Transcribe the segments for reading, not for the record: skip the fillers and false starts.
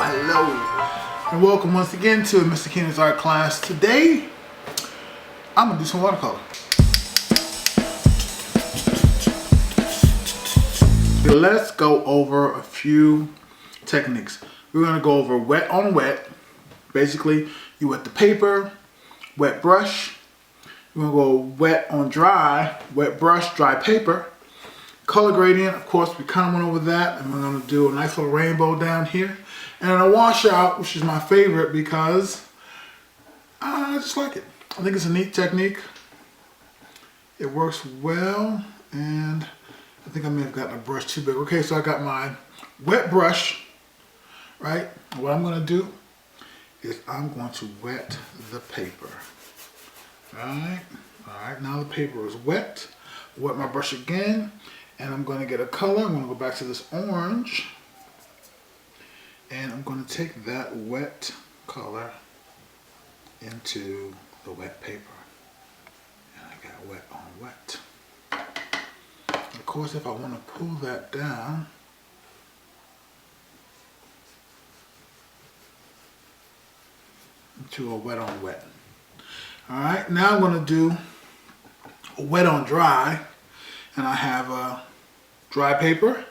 Hello, and welcome once again to Mr. Keenan's art class. Today, I'm gonna do some watercolor. Let's go over a few techniques. We're gonna go over wet on wet. Basically, you wet the paper, wet brush. We're gonna go wet on dry, wet brush, dry paper. Color gradient, of course, we kind of went over that, and we're gonna do a nice little rainbow down here. And a washout, which is my favorite because I just like it. I think it's a neat technique. It works well, and I think I may have gotten a brush too big. Okay, so I got my wet brush, right? What I'm gonna do is I'm going to wet the paper. All right, now the paper is wet. Wet my brush again, and I'm gonna get a color. I'm gonna go back to this orange. And I'm going to take that wet color into the wet paper. And I got wet on wet. Of course, if I want to pull that down, into a wet on wet. Alright, now I'm going to do a wet on dry. And I have a dry paper.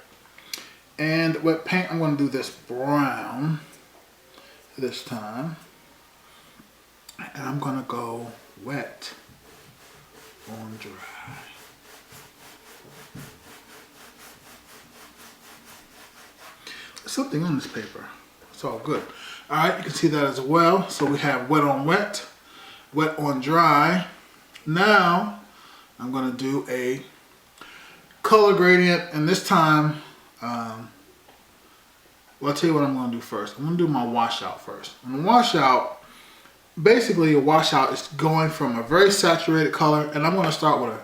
And wet paint, I'm going to do this brown this time. And I'm going to go wet on dry. There's something on this paper. It's all good. Alright, you can see that as well. So we have wet on wet, wet on dry. Now, I'm going to do a color gradient, and this time, well, I'll tell you what I'm going to do first. I'm going to do my washout first. And the washout, basically a washout is going from a very saturated color, and I'm going to start with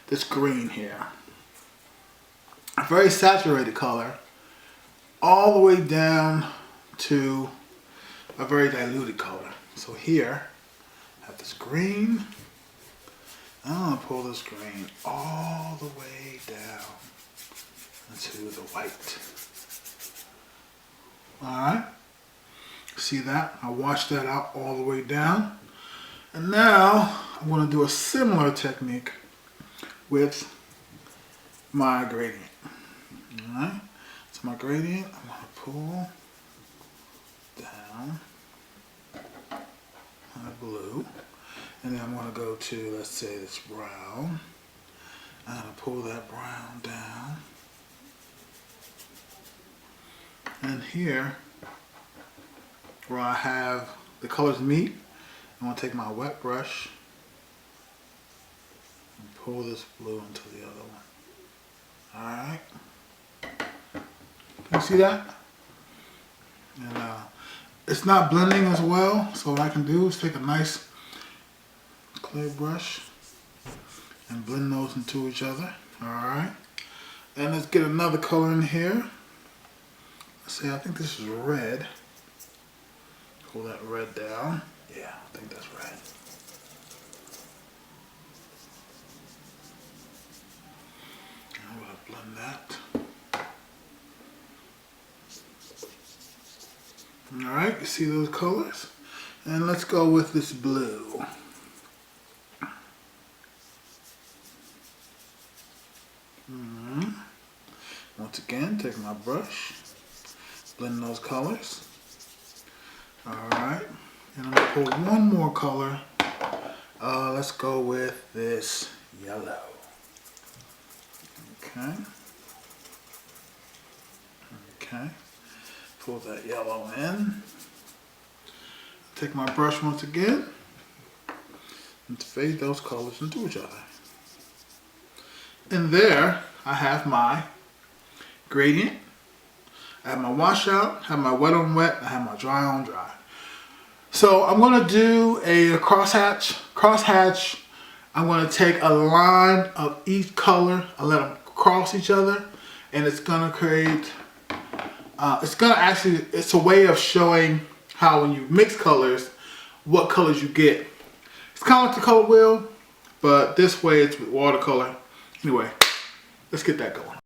this green here. A very saturated color, all the way down to a very diluted color. So here, I have this green. I'm going to pull this green all the way down into the white. Alright, see that? I washed that out all the way down. And now I'm going to do a similar technique with my gradient. Alright, so my gradient, I'm going to pull down my blue. And then I'm going to go to, let's say, this brown. I'm going to pull that brown down. And here, where I have the colors meet, I'm going to take my wet brush and pull this blue into the other one. Alright. Can you see that? And it's not blending as well, so what I can do is take a nice clear brush and blend those into each other. Alright. And let's get another color in here. Let's see, I think this is red. Pull that red down. Yeah, I think that's red. I'm going to blend that. Alright, you see those colors? And let's go with this blue. Once again, take my brush. Blend those colors. Alright, and I'm going to pull one more color. Let's go with this yellow. Okay. Okay. Pull that yellow in. Take my brush once again and fade those colors into each other. And there I have my gradient. I have my washout, I have my wet on wet, I have my dry on dry. So I'm going to do a crosshatch. Crosshatch, I'm going to take a line of each color, I let them cross each other, and it's going to create, it's a way of showing how when you mix colors, what colors you get. It's kind of like the color wheel, but this way it's with watercolor. Anyway, let's get that going.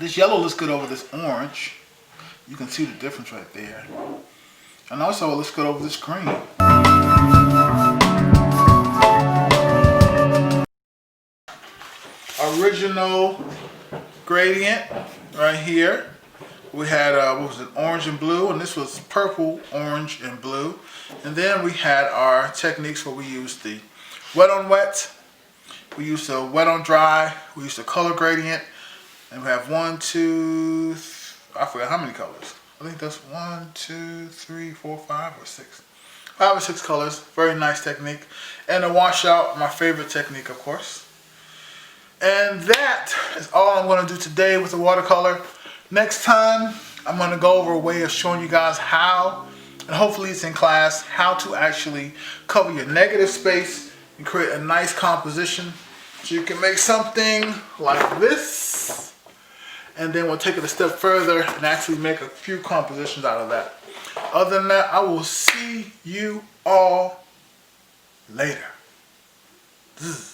This yellow looks good over this orange. You can see the difference right there. And also it looks good over this green. Original gradient right here. We had, what was it, orange and blue, and this was purple, orange, and blue. And then we had our techniques where we used the wet on wet, we used the wet on dry, we used the color gradient, and we have 1, 2, I forgot how many colors. I think that's 1, 2, 3, 4, 5, or 6. 5 or 6 colors, very nice technique. And the washout, my favorite technique, of course. And that is all I'm going to do today with the watercolor. Next time, I'm going to go over a way of showing you guys how, and hopefully it's in class, how to actually cover your negative space and create a nice composition. So you can make something like this, and then we'll take it a step further and actually make a few compositions out of that. Other than that, I will see you all later. Zzz.